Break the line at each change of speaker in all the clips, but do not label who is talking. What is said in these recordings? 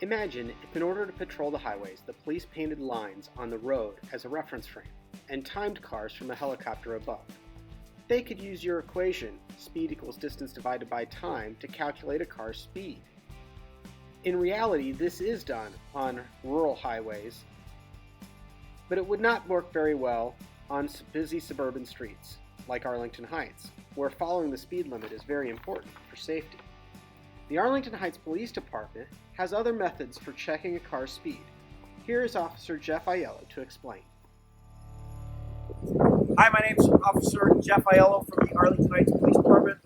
Imagine if in order to patrol the highways, the police painted lines on the road as a reference frame and timed cars from a helicopter above. They could use your equation, speed equals distance divided by time, to calculate a car's speed. In reality, this is done on rural highways, but it would not work very well on busy suburban streets like Arlington Heights, where following the speed limit is very important for safety. The Arlington Heights Police Department has other methods for checking a car's speed. Here is Officer Jeff Aiello to explain.
Hi, my name is Officer Jeff Aiello from the Arlington Heights Police Department.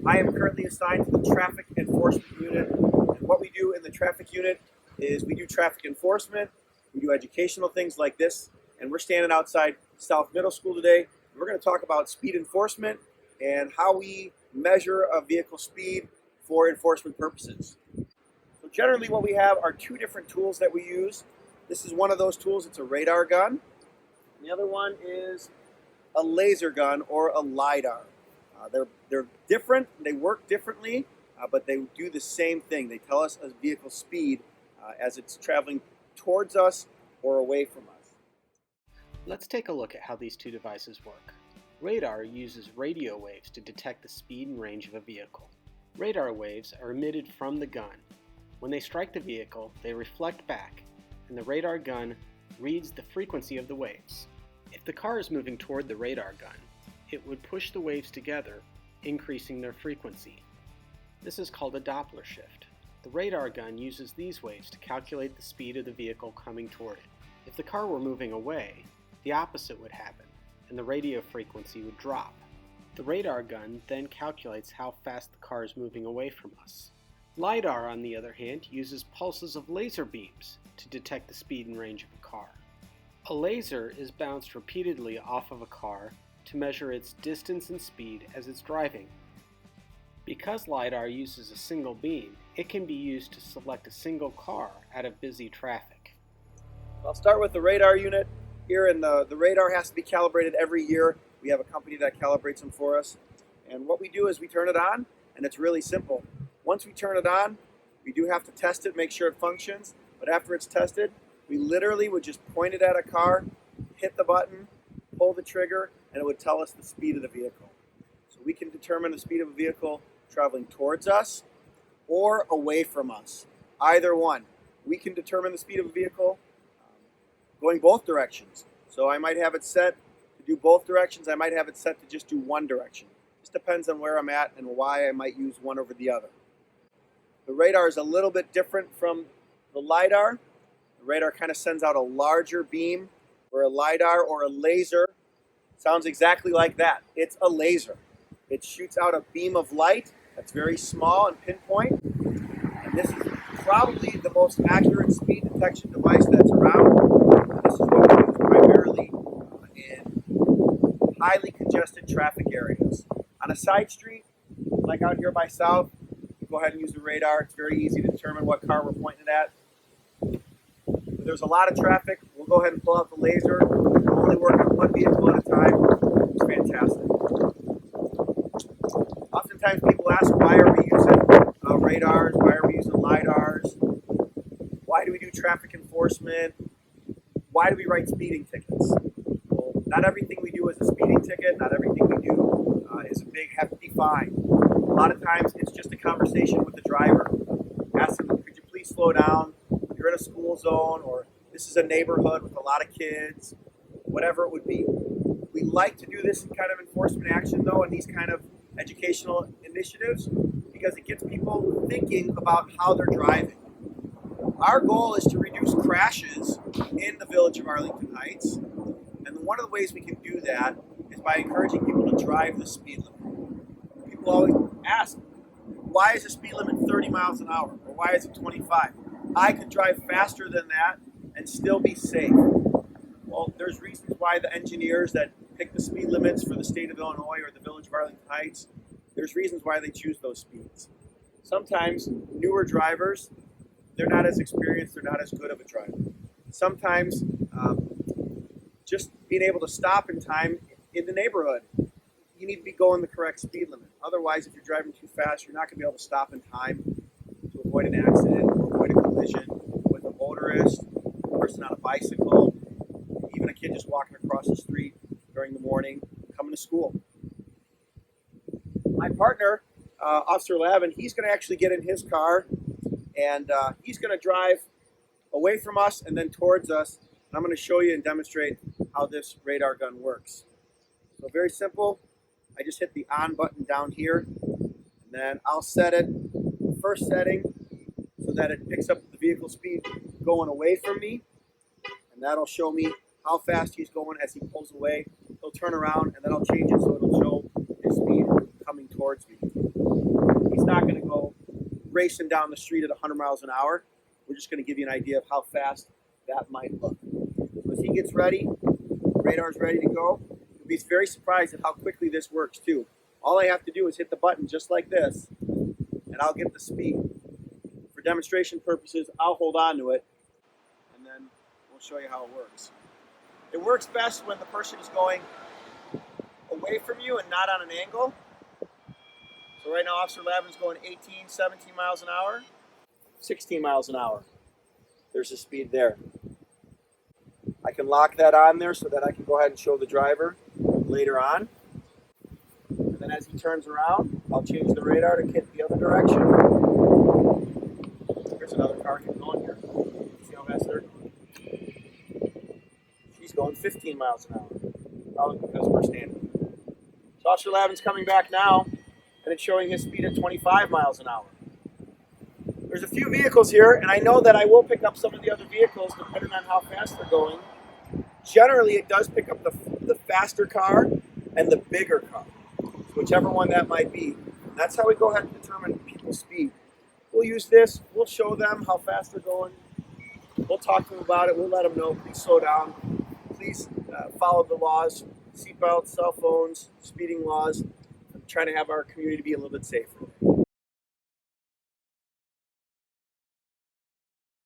I am currently assigned to the Traffic Enforcement Unit. And what we do in the Traffic Unit is we do traffic enforcement, we do educational things like this, and we're standing outside South Middle School today. We're going to talk about speed enforcement and how we measure a vehicle speed for enforcement purposes. So generally what we have are two different tools that we use. This is one of those tools. It's a radar gun. The other one is a laser gun or a lidar. They're different, they work differently, but they do the same thing. They tell us a vehicle speed as it's traveling towards us or away from us.
Let's take a look at how these two devices work. Radar uses radio waves to detect the speed and range of a vehicle. Radar waves are emitted from the gun. When they strike the vehicle, they reflect back, and the radar gun reads the frequency of the waves. If the car is moving toward the radar gun, it would push the waves together, increasing their frequency. This is called a Doppler shift. The radar gun uses these waves to calculate the speed of the vehicle coming toward it. If the car were moving away, the opposite would happen, and the radio frequency would drop. The radar gun then calculates how fast the car is moving away from us. LiDAR, on the other hand, uses pulses of laser beams to detect the speed and range of a car. A laser is bounced repeatedly off of a car to measure its distance and speed as it's driving. Because LiDAR uses a single beam, it can be used to select a single car out of busy traffic.
I'll start with the radar unit here, and the radar has to be calibrated every year. We have a company that calibrates them for us. And what we do is we turn it on, and it's really simple. Once we turn it on, we do have to test it, make sure it functions. But after it's tested, we literally would just point it at a car, hit the button, pull the trigger, and it would tell us the speed of the vehicle. So we can determine the speed of a vehicle traveling towards us or away from us. Either one. We can determine the speed of a vehicle going both directions. So I might have it set to do both directions. I might have it set to just do one direction. Just depends on where I'm at and why I might use one over the other. The radar is a little bit different from the LiDAR. The radar kind of sends out a larger beam, where a LiDAR or a laser sounds exactly like that. It's a laser. It shoots out a beam of light that's very small and pinpoint. And this is probably the most accurate speed detection device that's around. This is what we use primarily in highly congested traffic areas. On a side street, like out here by South, you go ahead and use the radar. It's very easy to determine what car we're pointing at. If there's a lot of traffic, we'll go ahead and pull out the laser. We'll only work on one vehicle at a time. It's fantastic. Oftentimes people ask, why are we using radars? Why are we using LiDARs? Why do we do traffic enforcement? Why do we write speeding tickets? Well, not everything we do is a speeding ticket. Not everything we do is a big hefty fine. A lot of times it's just a conversation with the driver. Ask them, could you please slow down? You're in a school zone, or this is a neighborhood with a lot of kids, whatever it would be. We like to do this kind of enforcement action, though, and these kind of educational initiatives, because it gets people thinking about how they're driving. Our goal is to reduce crashes in the village of Arlington Heights, and one of the ways we can do that is by encouraging people to drive the speed limit. People always ask, why is the speed limit 30 miles an hour, or why is it 25? I could drive faster than that and still be safe. Well, there's reasons why the engineers that pick the speed limits for the state of Illinois or the village of Arlington Heights, there's reasons why they choose those speeds. Sometimes newer drivers, they're not as experienced, they're not as good of a driver. Sometimes just being able to stop in time in the neighborhood, you need to be going the correct speed limit. Otherwise, if you're driving too fast, you're not going to be able to stop in time to avoid an accident or avoid a collision. bicycle, even a kid just walking across the street during the morning, coming to school. My partner, Officer Lavin, he's going to actually get in his car and he's going to drive away from us and then towards us. And I'm going to show you and demonstrate how this radar gun works. So very simple. I just hit the on button down here, and then I'll set it, first setting, so that it picks up the vehicle speed going away from me, and that'll show me how fast he's going as he pulls away. He'll turn around, and then I'll change it so it'll show his speed coming towards me. He's not going to go racing down the street at 100 miles an hour. We're just going to give you an idea of how fast that might look. So as he gets ready, radar's ready to go. You'll be very surprised at how quickly this works too. All I have to do is hit the button just like this, and I'll get the speed. For demonstration purposes, I'll hold on to it, and then we'll show you how it works. It works best when the person is going away from you and not on an angle. So right now, Officer Lavin's going 18, 17 miles an hour, 16 miles an hour. There's the speed there. I can lock that on there so that I can go ahead and show the driver later on. And then as he turns around, I'll change the radar to hit the other direction. There's another car getting on here. See how fast they're going? She's going 15 miles an hour, probably because we're standing. So Officer Lavin's coming back now, and it's showing his speed at 25 miles an hour. There's a few vehicles here, and I know that I will pick up some of the other vehicles depending on how fast they're going. Generally, it does pick up the faster car and the bigger car, whichever one that might be. And that's how we go ahead and determine people's speed. We'll use this. We'll show them how fast they're going. We'll talk to them about it. We'll let them know, please slow down. Please follow the laws, seatbelts, cell phones, speeding laws. I'm trying to have our community be a little bit safer.